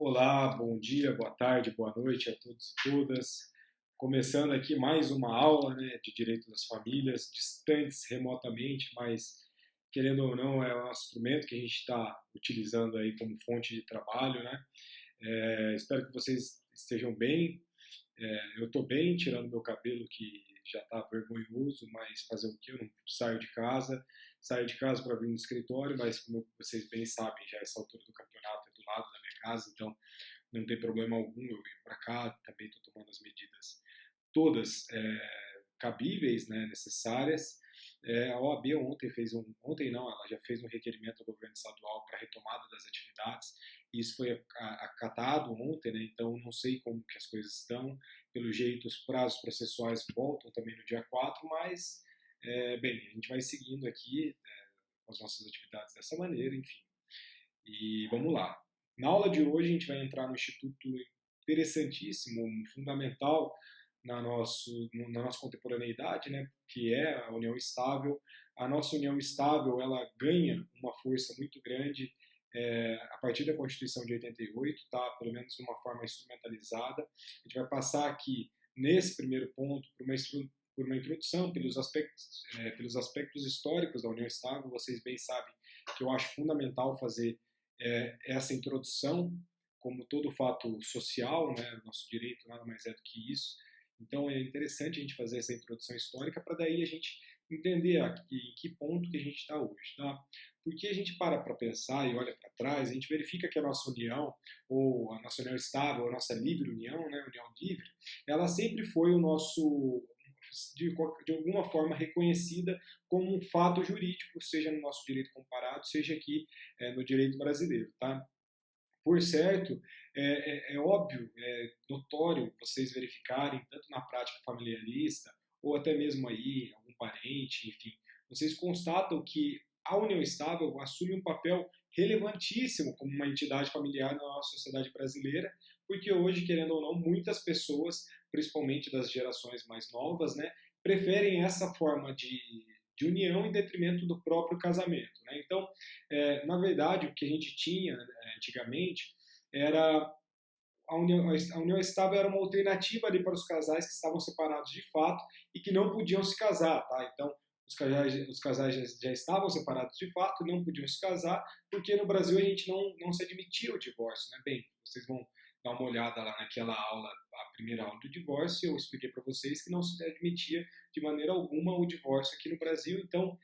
Olá, bom dia, boa tarde, boa noite a todos e todas. Começando aqui mais uma aula, né, de Direito das Famílias, distantes remotamente, mas querendo ou não é um instrumento que a gente está utilizando aí como fonte de trabalho, né? Espero que vocês estejam bem. Eu estou bem, tirando meu cabelo que já está vergonhoso, mas fazer o quê? Eu não saio de casa. Saio de casa para vir no escritório, mas como vocês bem sabem, já essa altura do campeonato é do lado da minha casa, então não tem problema algum eu vir para cá. Também estou tomando as medidas todas cabíveis, né, necessárias. A OAB ontem não, ela já fez um requerimento ao governo estadual para retomada das atividades. Isso foi acatado ontem, né, então não sei como que as coisas estão. Pelo jeito, os prazos processuais voltam também no dia 4, mas, bem, a gente vai seguindo aqui com as nossas atividades dessa maneira, enfim. E vamos lá. Na aula de hoje a gente vai entrar no instituto interessantíssimo, fundamental na nossa contemporaneidade, né, que é a união estável. A nossa união estável ela ganha uma força muito grande a partir da Constituição de 88, tá? Pelo menos de uma forma instrumentalizada. A gente vai passar aqui, nesse primeiro ponto, por uma introdução pelos aspectos históricos da união estável. Vocês bem sabem que eu acho fundamental fazer essa introdução, como todo fato social, né? Nosso direito nada mais é do que isso. Então é interessante a gente fazer essa introdução histórica para daí a gente entender em que ponto que a gente está hoje, tá? Porque a gente para pensar e olha para trás, a gente verifica que a nossa união, ou a nossa união estável, a nossa livre união, né, união livre, ela sempre foi o nosso, de alguma forma, reconhecida como um fato jurídico, seja no nosso direito comparado, seja aqui no direito brasileiro, tá? Por certo, é óbvio, é notório vocês verificarem, tanto na prática familiarista, ou até mesmo aí, algum parente, enfim, vocês constatam que a união estável assume um papel relevantíssimo como uma entidade familiar na nossa sociedade brasileira, porque hoje, querendo ou não, muitas pessoas, principalmente das gerações mais novas, né, preferem essa forma de união em detrimento do próprio casamento, né? Então, na verdade, o que a gente tinha antigamente era a união estável era uma alternativa ali para os casais que estavam separados de fato e que não podiam se casar, tá? Então, os casais já estavam separados de fato, não podiam se casar, porque no Brasil a gente não se admitia o divórcio, né? Bem, vocês vão dar uma olhada lá naquela aula, a primeira aula do divórcio, eu expliquei para vocês que não se admitia de maneira alguma o divórcio aqui no Brasil. Então,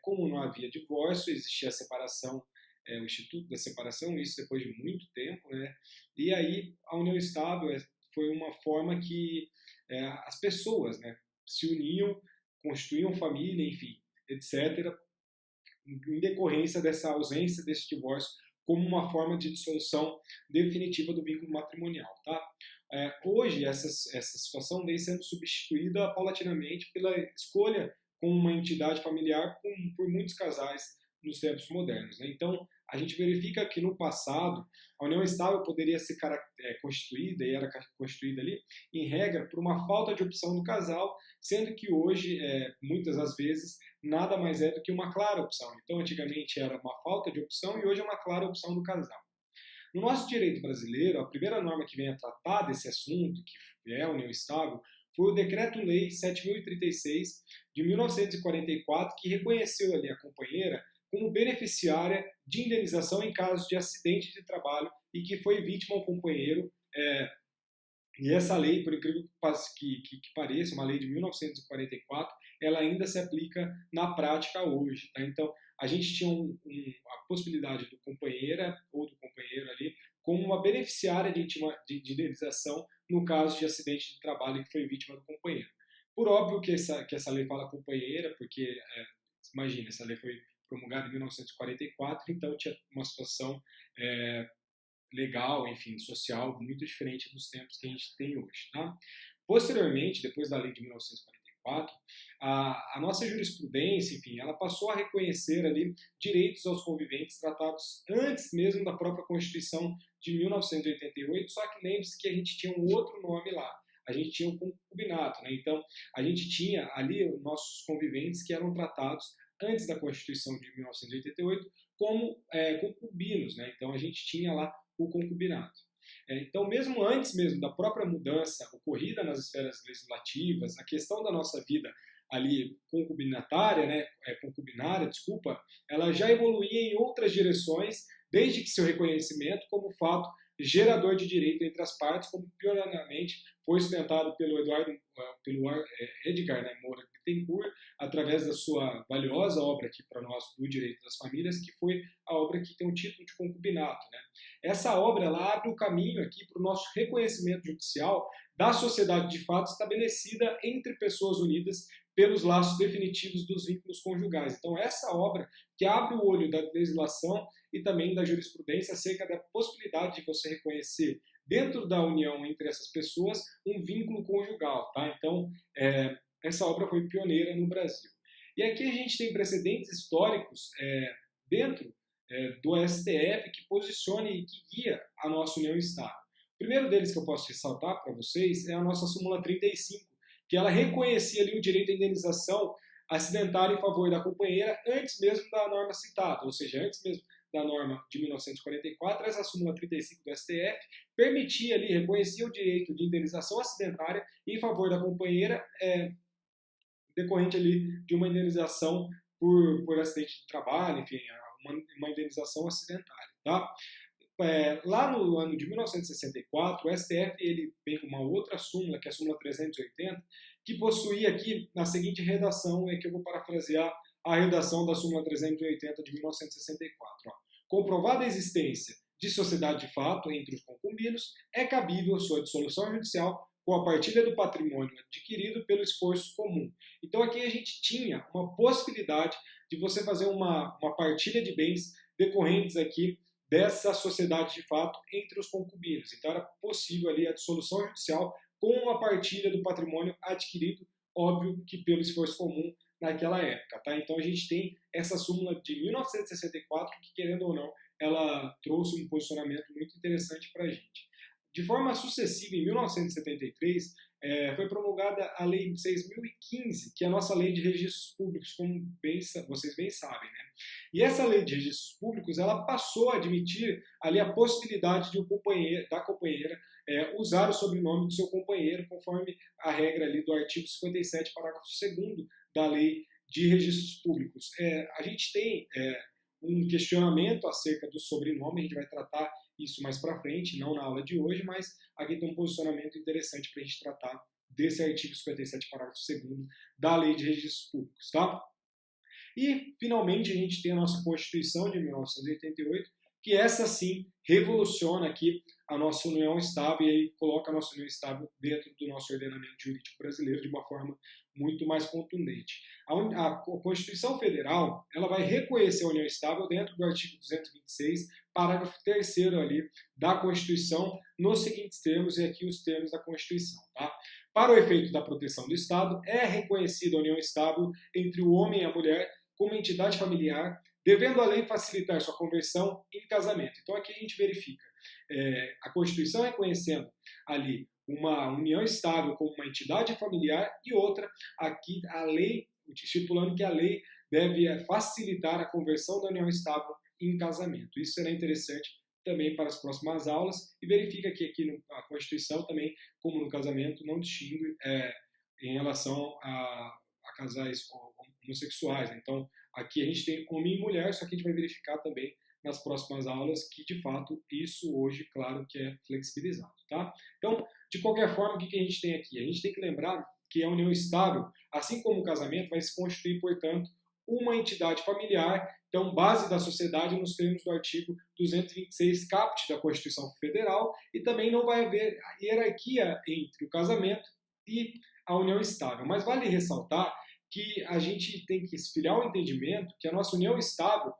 como não havia divórcio, existia a separação, o Instituto da Separação, isso depois de muito tempo, né? E aí a união estável foi uma forma que as pessoas, né, se uniam, constituíam família, enfim, etc., em decorrência dessa ausência desse divórcio como uma forma de dissolução definitiva do vínculo matrimonial, tá? Hoje essa situação vem sendo substituída paulatinamente pela escolha como uma entidade familiar por muitos casais nos tempos modernos, né? Então a gente verifica que no passado a união estável poderia ser constituída e era constituída ali em regra por uma falta de opção do casal, sendo que hoje muitas das vezes nada mais é do que uma clara opção. Então antigamente era uma falta de opção e hoje é uma clara opção do casal. No nosso direito brasileiro, a primeira norma que vem a tratar desse assunto, que é a união estável, foi o Decreto-Lei 7.036 de 1944, que reconheceu ali a companheira como beneficiária de indenização em caso de acidente de trabalho e que foi vítima ao companheiro. E essa lei, por incrível que pareça, uma lei de 1944, ela ainda se aplica na prática hoje. Tá? Então, a gente tinha a possibilidade do companheira ou do companheiro ali como uma beneficiária de indenização no caso de acidente de trabalho que foi vítima do companheiro. Por óbvio que essa lei fala companheira, porque, imagina, essa lei foi promulgada em 1944, então tinha uma situação legal, enfim, social, muito diferente dos tempos que a gente tem hoje. Tá? Posteriormente, depois da lei de 1944, a nossa jurisprudência, enfim, ela passou a reconhecer ali direitos aos conviventes tratados antes mesmo da própria Constituição de 1988, só que lembre-se que a gente tinha um outro nome lá. A gente tinha o concubinato, né? Então, a gente tinha ali os nossos conviventes que eram tratados antes da Constituição de 1988 como concubinos, né? Então, a gente tinha lá o concubinato. Então, mesmo antes mesmo da própria mudança ocorrida nas esferas legislativas, a questão da nossa vida ali concubinatária, né, concubinária, desculpa, ela já evoluía em outras direções, desde que seu reconhecimento como fato gerador de direito entre as partes, como pionamente foi sustentado pelo Edgar, né, Moura Bittencourt, através da sua valiosa obra aqui para nós do Direito das Famílias, que foi a obra que tem o título de concubinato, né? Essa obra ela abre o caminho aqui para o nosso reconhecimento judicial da sociedade de fato estabelecida entre pessoas unidas pelos laços definitivos dos vínculos conjugais. Então, essa obra que abre o olho da legislação e também da jurisprudência acerca da possibilidade de você reconhecer dentro da união entre essas pessoas um vínculo conjugal, tá? Então, essa obra foi pioneira no Brasil. E aqui a gente tem precedentes históricos dentro do STF que posiciona e que guia a nossa união estável. O primeiro deles que eu posso ressaltar para vocês é a nossa súmula 35, que ela reconhecia ali o direito à indenização acidentária em favor da companheira antes mesmo da norma citada, ou seja, antes mesmo da norma de 1944, essa súmula 35 do STF permitia ali, reconhecia o direito de indenização acidentária em favor da companheira decorrente ali de uma indenização por acidente de trabalho, enfim, uma indenização acidentária, tá? Lá no ano de 1964, o STF ele vem com uma outra súmula, que é a súmula 380, que possuía aqui na seguinte redação, que eu vou parafrasear a redação da súmula 380 de 1964. Ó. Comprovada a existência de sociedade de fato entre os concubinos, é cabível sua dissolução judicial com a partilha do patrimônio adquirido pelo esforço comum. Então aqui a gente tinha uma possibilidade de você fazer uma partilha de bens decorrentes aqui dessa sociedade de fato entre os concubinos. Então era possível ali a dissolução judicial com a partilha do patrimônio adquirido, óbvio que pelo esforço comum naquela época. Tá? Então a gente tem essa súmula de 1964 que, querendo ou não, ela trouxe um posicionamento muito interessante para a gente. De forma sucessiva, em 1973, foi promulgada a Lei 6.015, que é a nossa Lei de Registros Públicos, como vocês bem sabem, né? E essa Lei de Registros Públicos, ela passou a admitir ali a possibilidade de da companheira usar o sobrenome do seu companheiro, conforme a regra ali do artigo 57, parágrafo 2º da Lei de Registros Públicos. A gente tem um questionamento acerca do sobrenome, a gente vai tratar isso mais para frente, não na aula de hoje, mas aqui tem um posicionamento interessante para a gente tratar desse artigo 57, parágrafo 2º da Lei de Registros Públicos, tá? E, finalmente, a gente tem a nossa Constituição de 1988, que essa sim revoluciona aqui a nossa união estável e aí coloca a nossa união estável dentro do nosso ordenamento jurídico brasileiro de uma forma muito mais contundente. A Constituição Federal ela vai reconhecer a união estável dentro do artigo 226, parágrafo 3º ali da Constituição, nos seguintes termos, e aqui os termos da Constituição. Tá? Para o efeito da proteção do Estado, é reconhecida a união estável entre o homem e a mulher como entidade familiar, devendo a lei facilitar sua conversão em casamento. Então aqui a gente verifica a Constituição reconhecendo ali uma união estável como uma entidade familiar e outra, aqui a lei, estipulando que a lei deve facilitar a conversão da união estável em casamento. Isso será interessante também para as próximas aulas e verifica que aqui a Constituição também, como no casamento, não distingue em relação a casais homossexuais. Né? Então, aqui a gente tem homem e mulher, só que a gente vai verificar também nas próximas aulas que, de fato, isso hoje, claro, que é flexibilizado. Tá? Então, de qualquer forma, o que a gente tem aqui? A gente tem que lembrar que a união estável, assim como o casamento, vai se constituir, portanto, uma entidade familiar, então, base da sociedade nos termos do artigo 226 caput da Constituição Federal, e também não vai haver hierarquia entre o casamento e a união estável. Mas vale ressaltar que a gente tem que esfriar o entendimento que a nossa união estável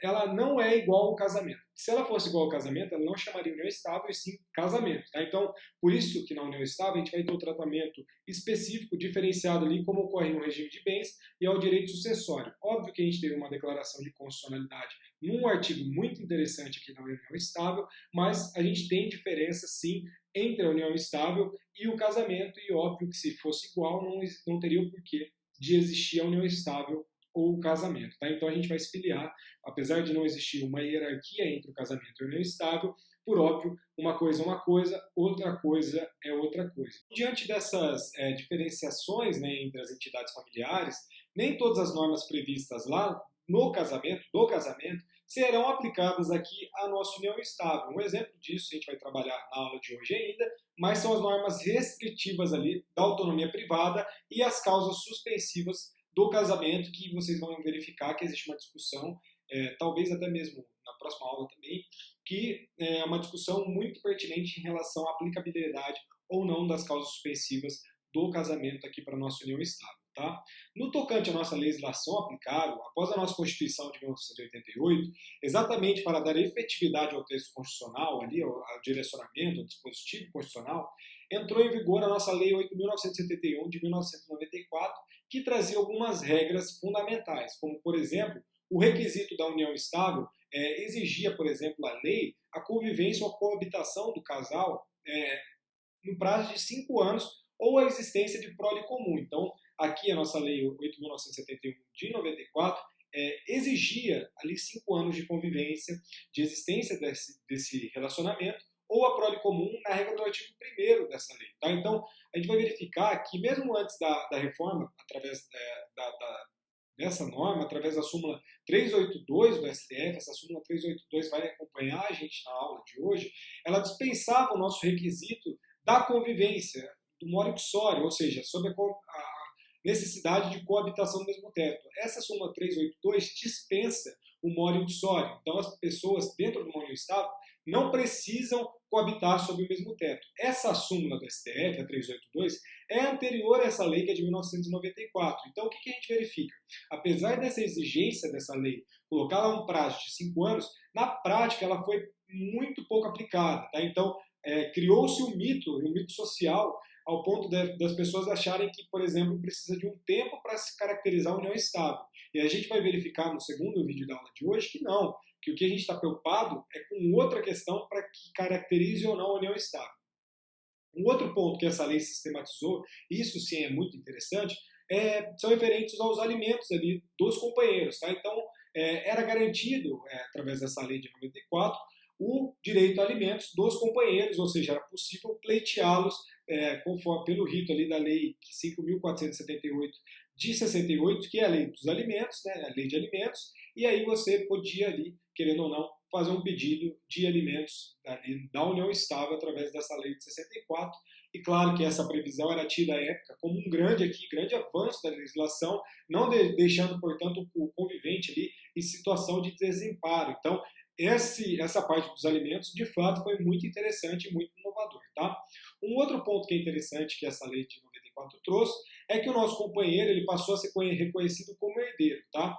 ela não é igual ao casamento. Se ela fosse igual ao casamento, ela não chamaria união estável, e sim casamento. Tá? Então, por isso que na união estável a gente vai ter um tratamento específico, diferenciado ali, como ocorre no regime de bens e ao direito sucessório. Óbvio que a gente teve uma declaração de constitucionalidade num artigo muito interessante aqui na união estável, mas a gente tem diferença, sim, entre a união estável e o casamento, e óbvio que se fosse igual, não teria o porquê de existir a união estável ou o casamento. Tá? Então a gente vai se filiar, apesar de não existir uma hierarquia entre o casamento e a união estável, por óbvio, uma coisa é uma coisa, outra coisa é outra coisa. Diante dessas diferenciações, né, entre as entidades familiares, nem todas as normas previstas lá no casamento, do casamento, serão aplicadas aqui à nossa união estável. Um exemplo disso a gente vai trabalhar na aula de hoje ainda, mas são as normas restritivas ali da autonomia privada e as causas suspensivas do casamento, que vocês vão verificar que existe uma discussão, talvez até mesmo na próxima aula também, que é uma discussão muito pertinente em relação à aplicabilidade ou não das causas suspensivas do casamento aqui para a nossa união estável. Tá? No tocante à nossa legislação aplicável, após a nossa Constituição de 1988, exatamente para dar efetividade ao texto constitucional, ali, ao direcionamento, ao dispositivo constitucional, entrou em vigor a nossa Lei 8.971 de 1994, que trazia algumas regras fundamentais, como, por exemplo, o requisito da união estável exigia, por exemplo, a lei, a convivência ou a coabitação do casal no prazo de 5 anos ou a existência de prole comum. Então, aqui a nossa Lei 8.971 de 94 exigia ali 5 anos de convivência, de existência desse relacionamento, ou a prole comum na regra do artigo 1º dessa lei. Tá? Então, a gente vai verificar que mesmo antes da reforma, através dessa norma, através da súmula 382 do STF, essa súmula 382 vai acompanhar a gente na aula de hoje, ela dispensava o nosso requisito da convivência, do mora ipsório, ou seja, sobre a necessidade de coabitação no mesmo teto. Essa súmula 382 dispensa o mora ipsório. Então, as pessoas dentro do união estável não precisam coabitar sob o mesmo teto. Essa súmula do STF, a 382, é anterior a essa lei, que é de 1994. Então, o que a gente verifica? Apesar dessa exigência dessa lei, colocar lá um prazo de 5 anos, na prática ela foi muito pouco aplicada. Tá? Então, criou-se um mito social, ao ponto das pessoas acharem que, por exemplo, precisa de um tempo para se caracterizar a união estável. E a gente vai verificar no segundo vídeo da aula de hoje que não, que o que a gente está preocupado é com outra questão para que caracterize ou não a união estável. Um outro ponto que essa lei sistematizou, e isso sim é muito interessante, são referentes aos alimentos ali dos companheiros. Tá? Então, era garantido, através dessa lei de 94, o direito a alimentos dos companheiros, ou seja, era possível pleiteá-los conforme pelo rito ali da lei 5.478 de 68, que é a lei dos alimentos, né, a lei de alimentos, e aí você podia ali, querendo ou não, fazer um pedido de alimentos ali da união estável através dessa lei de 64, e claro que essa previsão era tida à época como um grande avanço da legislação, não deixando, portanto, o convivente ali em situação de desamparo. Então, essa parte dos alimentos, de fato, foi muito interessante e muito inovador. Tá? Um outro ponto que é interessante que essa lei de 94 trouxe é que o nosso companheiro ele passou a ser reconhecido como herdeiro. Tá?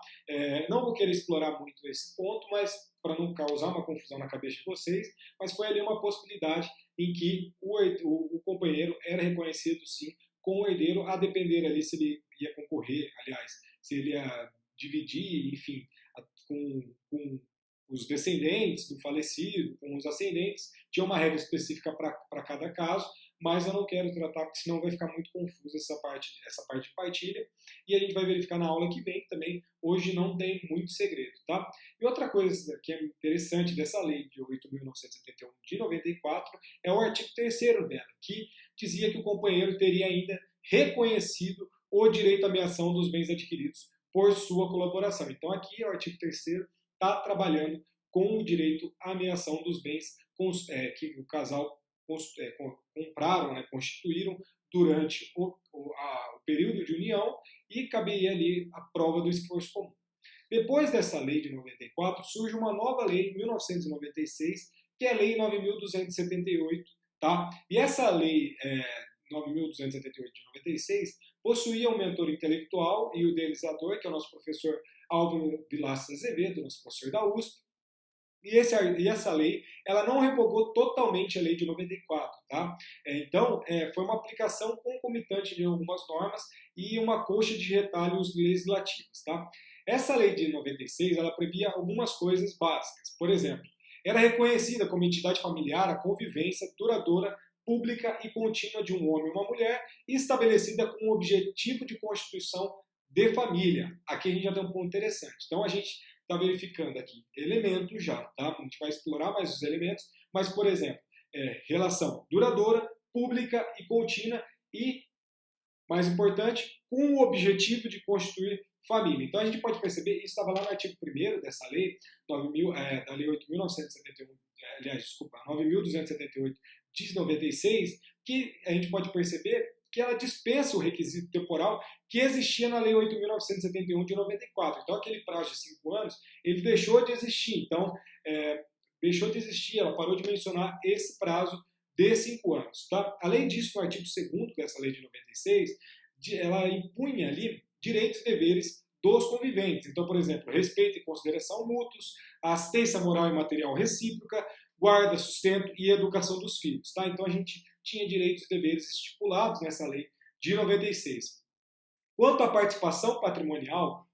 Não vou querer explorar muito esse ponto, mas para não causar uma confusão na cabeça de vocês, mas foi ali uma possibilidade em que o companheiro era reconhecido, sim, como herdeiro, a depender ali se ele ia concorrer, aliás, se ele ia dividir, enfim, com os descendentes do falecido, com os ascendentes, tinha uma regra específica para cada caso, mas eu não quero tratar, porque senão vai ficar muito confuso essa parte de partilha, e a gente vai verificar na aula que vem, que também hoje não tem muito segredo. Tá? E outra coisa que é interessante dessa lei de 8.971 de 94 é o artigo 3º dela, que dizia que o companheiro teria ainda reconhecido o direito à meação dos bens adquiridos por sua colaboração. Então aqui o artigo 3º está trabalhando com o direito à meação dos bens que o casal compraram, né, constituíram durante o período de união, e caberia ali a prova do esforço comum. Depois dessa lei de 94, surge uma nova lei, em 1996, que é a Lei 9.278. Tá? E essa lei 9.278 de 96 possuía um mentor intelectual e o idealizador, que é o nosso professor Álvaro Vilaça Azevedo, nosso professor da USP, e essa lei ela não revogou totalmente a lei de 94. Tá? Então, foi uma aplicação concomitante de algumas normas e uma coxa de retalhos legislativos. Tá? Essa lei de 96 ela previa algumas coisas básicas. Por exemplo, era reconhecida como entidade familiar a convivência duradoura, pública e contínua de um homem e uma mulher, estabelecida com o objetivo de constituição de família. Aqui a gente já tem um ponto interessante. Então, a gente está verificando aqui elementos já, tá? A gente vai explorar mais os elementos, mas, por exemplo, relação duradoura, pública e contínua e, mais importante, com o objetivo de constituir família. Então a gente pode perceber, isso estava lá no artigo 1º dessa lei, da Lei 8.971, aliás, desculpa, 9.278 de 96, que a gente pode perceber que ela dispensa o requisito temporal que existia na Lei 8.971 de 94. Então aquele prazo de 5 anos, ele deixou de existir. Então, deixou de existir, ela parou de mencionar esse prazo de 5 anos. Tá? Além disso, no artigo 2º dessa lei de 96, ela impunha ali direitos e deveres dos conviventes. Então, por exemplo, respeito e consideração mútuos, assistência moral e material recíproca, guarda, sustento e educação dos filhos. Tá? Então, a gente tinha direitos e deveres estipulados nessa lei de 96. Quanto à participação patrimonial,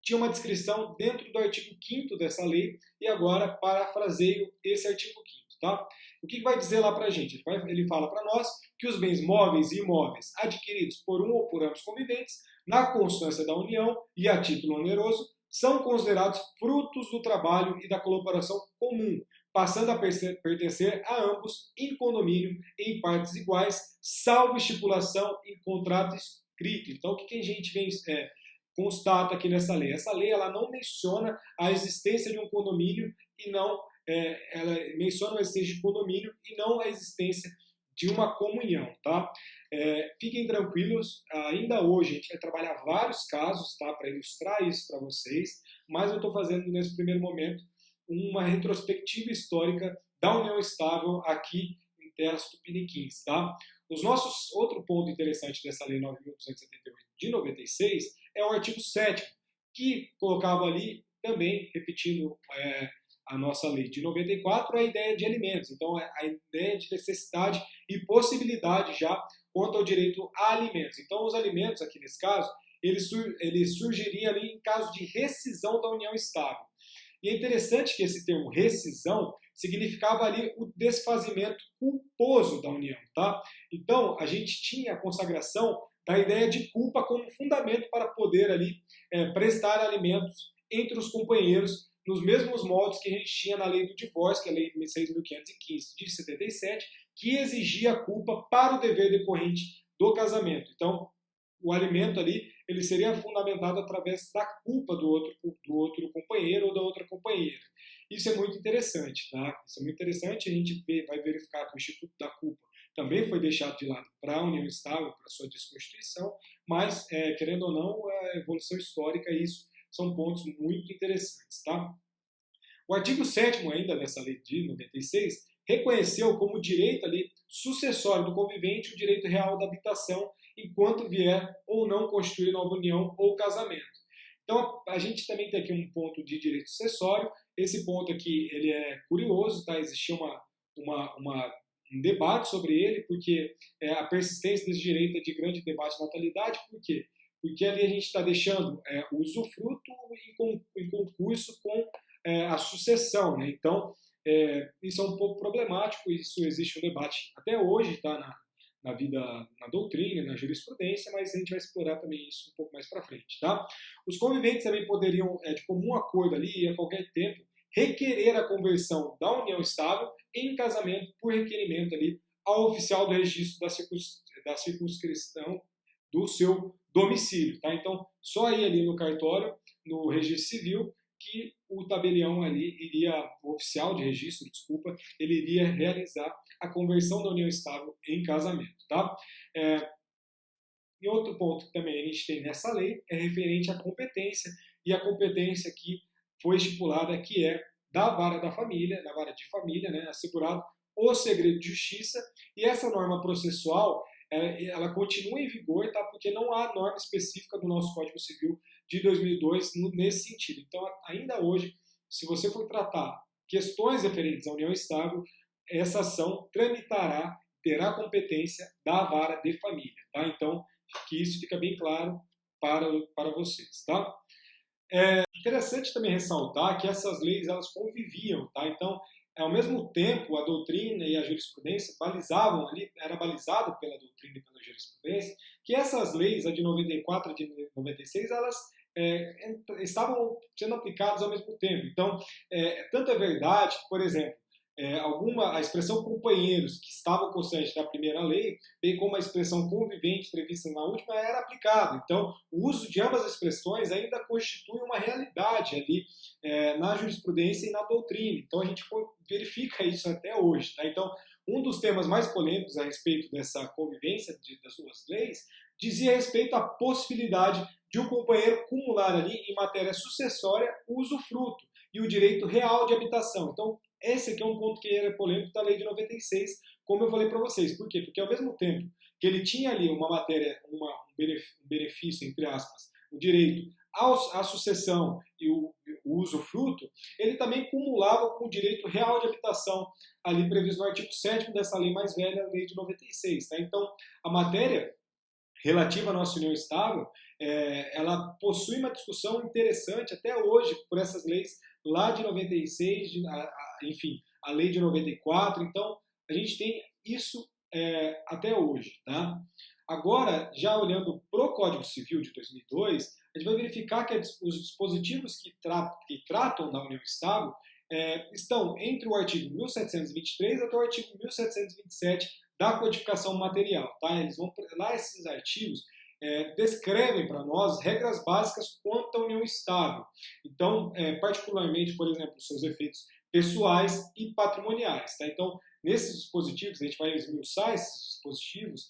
tinha uma descrição dentro do artigo 5º dessa lei, e agora parafraseio esse artigo 5º. Tá? O que vai dizer lá para a gente? Ele fala para nós que os bens móveis e imóveis adquiridos por um ou por ambos conviventes, na constância da união e a título oneroso, são considerados frutos do trabalho e da colaboração comum, passando a pertencer a ambos em condomínio em partes iguais, salvo estipulação em contrato escrito. Então, o que a gente constata aqui nessa lei? Essa lei ela não menciona a existência de um condomínio e não ela menciona a existência de condomínio e não a existência de uma comunhão, tá? Fiquem tranquilos, ainda hoje a gente vai trabalhar vários casos, tá, para ilustrar isso para vocês, mas eu estou fazendo nesse primeiro momento uma retrospectiva histórica da união estável aqui em terras tupiniquins, tá? Outro ponto interessante dessa lei 9.278 de 96 é o artigo 7º, que colocava ali também, repetindo a nossa lei de 94, a ideia de alimentos. Então, a ideia de necessidade e possibilidade já quanto ao direito a alimentos. Então, os alimentos, aqui nesse caso, eles surgiriam ali em caso de rescisão da união estável. E é interessante que esse termo rescisão significava ali o desfazimento culposo da união, tá? Então, a gente tinha a consagração da ideia de culpa como fundamento para poder ali prestar alimentos entre os companheiros, nos mesmos moldes que a gente tinha na lei do divórcio, que é a lei 6.515 de 77, que exigia a culpa para o dever decorrente do casamento. Então, o alimento ali, ele seria fundamentado através da culpa do outro companheiro ou da outra companheira. Isso é muito interessante, tá? Isso é muito interessante, a gente vai verificar que o Instituto da Culpa também foi deixado de lado para a união estável, para a sua desconstituição, mas, querendo ou não, a evolução histórica, isso são pontos muito interessantes, tá? O artigo 7º ainda dessa lei de 96 reconheceu como direito ali sucessório do convivente o direito real da habitação enquanto vier ou não constituir nova união ou casamento. Então a gente também tem aqui um ponto de direito sucessório. Esse ponto aqui ele é curioso, tá? Existia um debate sobre ele, porque a persistência desse direito é de grande debate na atualidade. Por quê? Porque ali a gente está deixando o usufruto em concurso com a sucessão, né? Então, isso é um pouco problemático, isso existe um debate até hoje, tá? Na vida, na doutrina, na jurisprudência, mas a gente vai explorar também isso um pouco mais para frente, tá? Os conviventes também poderiam, de comum acordo ali, e a qualquer tempo, requerer a conversão da união estável em casamento por requerimento ali ao oficial do registro da circunscrição do seu domicílio, tá? Então, só ir ali no cartório, no registro civil, que o tabelião ali o oficial de registro, desculpa, ele iria realizar a conversão da união estável em casamento, tá? E outro ponto que também a gente tem nessa lei é referente à competência, e a competência que foi estipulada que é da vara da família, da vara de família, né, assegurado o segredo de justiça, e essa norma processual, ela continua em vigor, tá? Porque não há norma específica do nosso Código Civil de 2002 nesse sentido. Então, ainda hoje, se você for tratar questões referentes à união estável, essa ação terá competência da vara de família, tá? Então, que isso fica bem claro para vocês, tá? É interessante também ressaltar que essas leis, elas conviviam, tá? Então, ao mesmo tempo, a doutrina e a jurisprudência era balizada pela doutrina e pela jurisprudência, que essas leis, a de 94 e a de 96, elas estavam sendo aplicadas ao mesmo tempo. Então, tanto é verdade que, por exemplo, a expressão companheiros, que estava constante na primeira lei, bem como a expressão convivente prevista na última, era aplicada. Então, o uso de ambas as expressões ainda constitui uma realidade ali na jurisprudência e na doutrina. Então, a gente verifica isso até hoje. Tá? Então, um dos temas mais polêmicos a respeito dessa convivência das duas leis dizia respeito à possibilidade de um companheiro cumular ali em matéria sucessória o usufruto e o direito real de habitação. Então, esse aqui é um ponto que era polêmico da lei de 96, como eu falei para vocês. Por quê? Porque ao mesmo tempo que ele tinha ali uma matéria, um benefício, entre aspas, o direito à sucessão e o usufruto, ele também cumulava com o direito real de habitação, ali previsto no artigo 7º dessa lei mais velha, a lei de 96. Tá? Então, a matéria relativa à nossa união estável, ela possui uma discussão interessante até hoje por essas leis lá de 96, enfim, a lei de 94. Então, a gente tem isso até hoje. Tá? Agora, já olhando para o Código Civil de 2002, a gente vai verificar que os dispositivos que tratam da união estável estão entre o artigo 1723 até o artigo 1727 da codificação material. Tá? Eles vão lá, esses artigos descrevem para nós regras básicas quanto à união estável. Então, particularmente, por exemplo, seus efeitos pessoais e patrimoniais. Tá? Então, nesses dispositivos, a gente vai esmiuçar esses dispositivos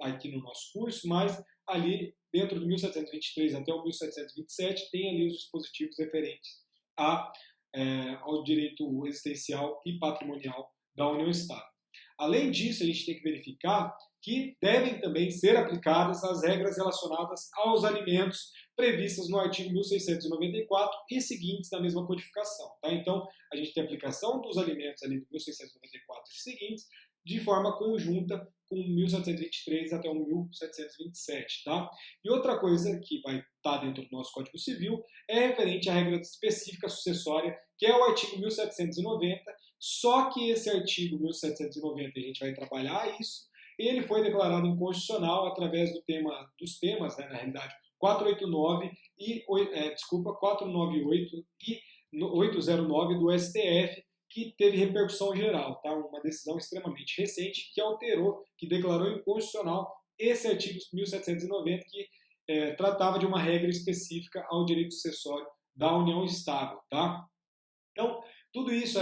aqui no nosso curso, mas ali dentro do 1723 até o 1727 tem ali os dispositivos referentes ao direito existencial e patrimonial da união estável. Além disso, a gente tem que verificar que devem também ser aplicadas as regras relacionadas aos alimentos previstas no artigo 1694 e seguintes da mesma codificação. Tá? Então, a gente tem a aplicação dos alimentos ali do 1694 e seguintes de forma conjunta com 1723 até o 1727. Tá? E outra coisa que vai estar dentro do nosso Código Civil é referente à regra específica sucessória, que é o artigo 1790, só que esse artigo 1790, a gente vai trabalhar isso, ele foi declarado inconstitucional através dos temas, na realidade, 489 498 e 809 do STF, que teve repercussão geral, tá? Uma decisão extremamente recente que declarou inconstitucional esse artigo 1790, que tratava de uma regra específica ao direito sucessório da união estável. Tá? Então, tudo isso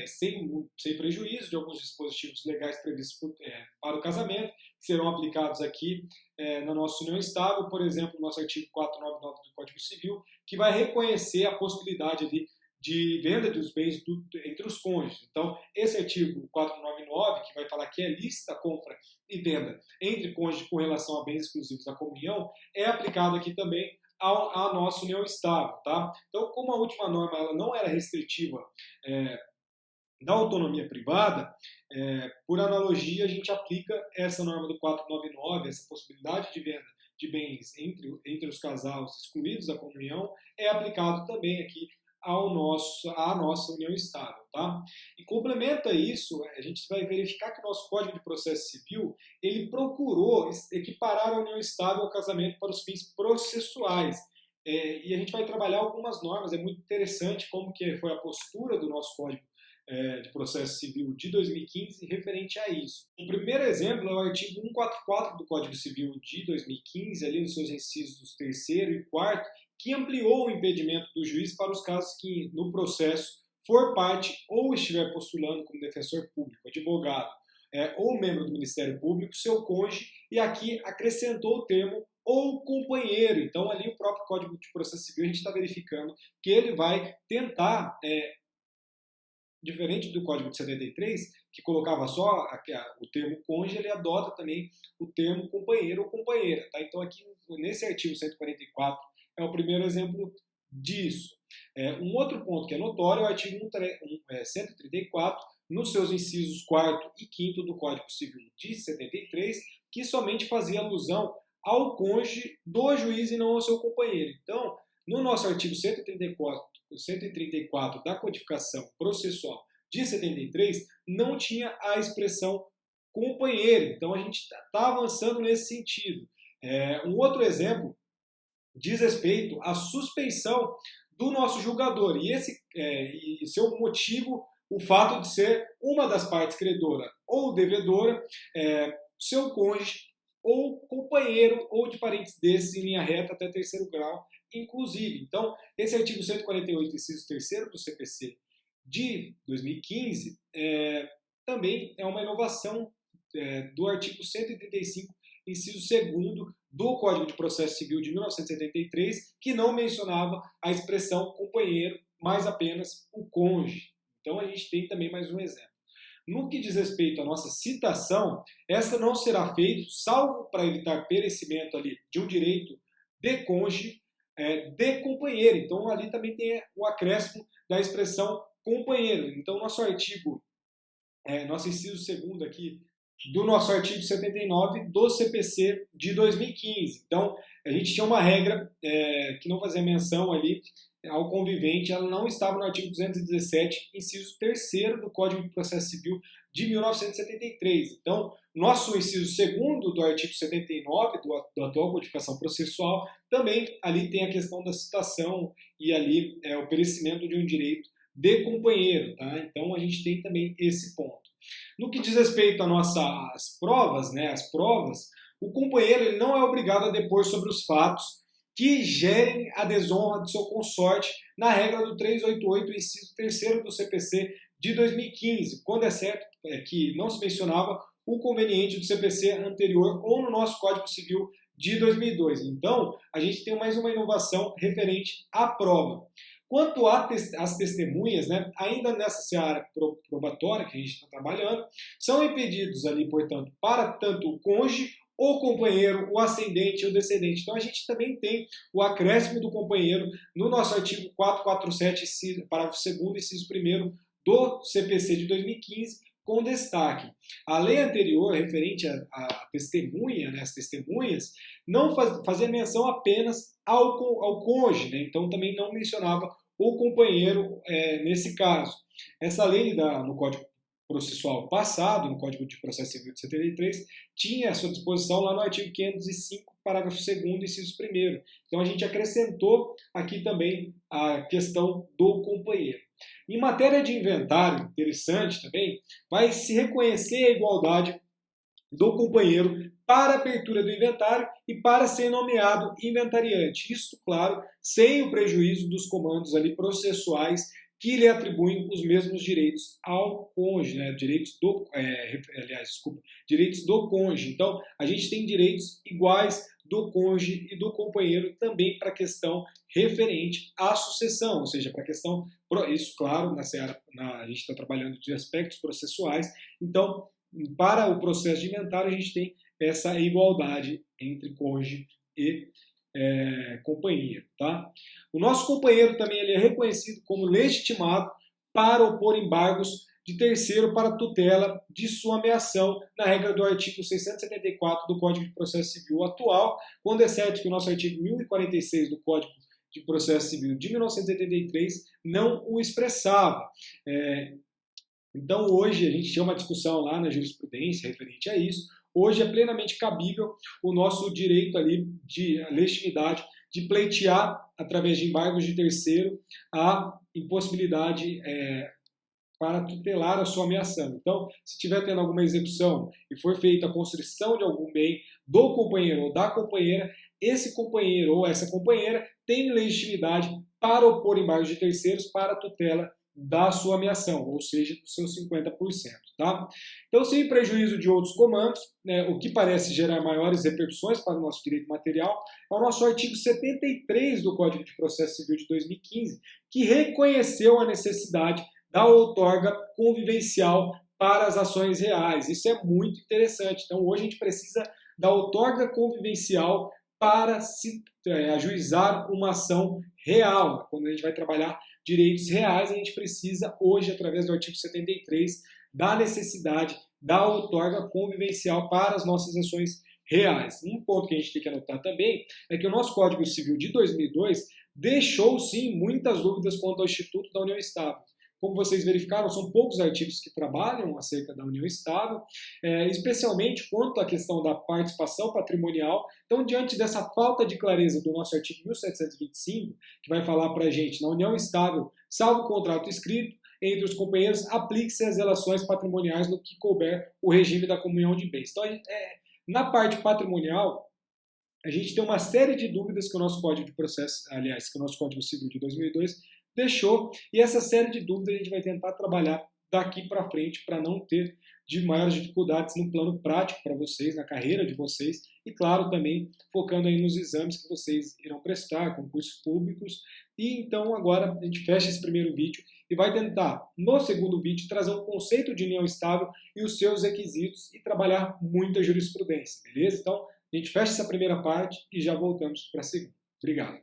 sem prejuízo de alguns dispositivos legais previstos para o casamento, que serão aplicados aqui na nossa união estável, por exemplo, no nosso artigo 499 do Código Civil, que vai reconhecer a possibilidade ali de venda dos bens entre os cônjuges. Então, esse artigo 499, que vai falar que é lícita a compra e venda entre cônjuges com relação a bens exclusivos da comunhão, é aplicado aqui também à nossa união estável. Tá? Então, como a última norma ela não era restritiva da autonomia privada, por analogia, a gente aplica essa norma do 499, essa possibilidade de venda de bens entre os casais excluídos da comunhão, é aplicado também aqui à nossa união estável. Tá? E complementa isso, a gente vai verificar que o nosso Código de Processo Civil ele procurou equiparar a união estável ao casamento para os fins processuais. E a gente vai trabalhar algumas normas, é muito interessante como que foi a postura do nosso Código de Processo Civil de 2015 referente a isso. O primeiro exemplo é o artigo 144 do Código Civil de 2015, ali nos seus incisos 3º e 4º, que ampliou o impedimento do juiz para os casos que, no processo, for parte ou estiver postulando como defensor público, advogado ou membro do Ministério Público, seu cônjuge, e aqui acrescentou o termo ou companheiro. Então, ali o próprio Código de Processo Civil, a gente está verificando que ele vai tentar, diferente do Código de 73, que colocava só o termo cônjuge, ele adota também o termo companheiro ou companheira. Tá? Então, aqui nesse artigo 144, é o primeiro exemplo disso. Um outro ponto que é notório é o artigo 134, nos seus incisos 4º e 5º do Código Civil de 73, que somente fazia alusão ao cônjuge do juiz e não ao seu companheiro. Então, no nosso artigo 134 da Codificação Processual de 73, não tinha a expressão companheiro. Então, a gente está avançando nesse sentido. Um outro exemplo diz respeito à suspeição do nosso julgador. E seu motivo o fato de ser uma das partes credora ou devedora, seu cônjuge ou companheiro ou de parentes desses em linha reta até terceiro grau, inclusive. Então, esse artigo 148, inciso 3º do CPC de 2015, também é uma inovação do artigo 135, inciso 2º do Código de Processo Civil de 1973, que não mencionava a expressão companheiro, mas apenas o cônjuge. Então a gente tem também mais um exemplo. No que diz respeito à nossa citação, essa não será feita, salvo para evitar perecimento ali de um direito de cônjuge, de companheiro. Então ali também tem o acréscimo da expressão companheiro. Então nosso artigo, nosso inciso 2º aqui, do nosso artigo 79 do CPC de 2015. Então, a gente tinha uma regra que não fazia menção ali ao convivente, ela não estava no artigo 217, inciso 3º do Código de Processo Civil de 1973. Então, nosso inciso 2º do artigo 79 do atual Codificação Processual, também ali tem a questão da citação e ali o perecimento de um direito de companheiro. Tá? Então, a gente tem também esse ponto. No que diz respeito às provas, o companheiro ele não é obrigado a depor sobre os fatos que gerem a desonra do seu consorte na regra do 388, inciso 3º do CPC de 2015, quando é certo que não se mencionava o conveniente do CPC anterior ou no nosso Código Civil de 2002. Então, a gente tem mais uma inovação referente à prova. Quanto às testemunhas, ainda nessa seara probatória que a gente está trabalhando, são impedidos ali, portanto, para tanto o cônjuge, o companheiro, o ascendente e o descendente. Então a gente também tem o acréscimo do companheiro no nosso artigo 447, parágrafo 2º, inciso 1º do CPC de 2015, com destaque. A lei anterior, referente à testemunha, as testemunhas, não fazia menção apenas ao cônjuge, então também não mencionava o companheiro nesse caso. Essa lei no Código Processual passado, no Código de Processo Civil de 73, tinha a sua disposição lá no artigo 505, parágrafo 2º, inciso 1º. Então a gente acrescentou aqui também a questão do companheiro. Em matéria de inventário, interessante também, vai se reconhecer a igualdade do companheiro para a abertura do inventário e para ser nomeado inventariante. Isso, claro, sem o prejuízo dos comandos ali processuais que lhe atribuem os mesmos direitos ao cônjuge, direitos do cônjuge. Então, a gente tem direitos iguais do cônjuge e do companheiro também para a questão referente à sucessão, ou seja, para a questão, isso, claro, a gente está trabalhando de aspectos processuais, então, para o processo de inventário, a gente tem essa igualdade entre cônjuge e companheiro. Tá? O nosso companheiro também ele é reconhecido como legitimado para opor embargos de terceiro para tutela de sua ameação na regra do artigo 674 do Código de Processo Civil atual, quando é certo que o nosso artigo 1046 do Código de Processo Civil de 1983 não o expressava. Então hoje a gente tinha uma discussão lá na jurisprudência referente a isso. Hoje é plenamente cabível o nosso direito ali de legitimidade de pleitear, através de embargos de terceiro, a impossibilidade para tutelar a sua ameação. Então, se estiver tendo alguma execução e for feita a constrição de algum bem do companheiro ou da companheira, esse companheiro ou essa companheira tem legitimidade para opor embargos de terceiros para a tutela da sua ameação, ou seja, dos seus 50%. Tá? Então, sem prejuízo de outros comandos, o que parece gerar maiores repercussões para o nosso direito material é o nosso artigo 73 do Código de Processo Civil de 2015, que reconheceu a necessidade da outorga convivencial para as ações reais. Isso é muito interessante. Então, hoje a gente precisa da outorga convivencial para se ajuizar uma ação real. Quando a gente vai trabalhar direitos reais, a gente precisa hoje, através do artigo 73, da necessidade da outorga convivencial para as nossas ações reais. Um ponto que a gente tem que anotar também é que o nosso Código Civil de 2002 deixou, sim, muitas dúvidas quanto ao Instituto da União Estável. Como vocês verificaram, são poucos artigos que trabalham acerca da união estável, especialmente quanto à questão da participação patrimonial. Então, diante dessa falta de clareza do nosso artigo 1725, que vai falar para a gente, na união estável, salvo contrato escrito, entre os companheiros, aplique-se às relações patrimoniais no que couber o regime da comunhão de bens. Então, na parte patrimonial, a gente tem uma série de dúvidas que o nosso Código de Processo, aliás, que o nosso Código Civil de 2002 deixou, e essa série de dúvidas a gente vai tentar trabalhar daqui para frente para não ter de maiores dificuldades no plano prático para vocês, na carreira de vocês, e claro, também focando aí nos exames que vocês irão prestar, concursos públicos. E então agora a gente fecha esse primeiro vídeo e vai tentar, no segundo vídeo, trazer um conceito de união estável e os seus requisitos e trabalhar muita jurisprudência, beleza? Então, a gente fecha essa primeira parte e já voltamos para a segunda. Obrigado.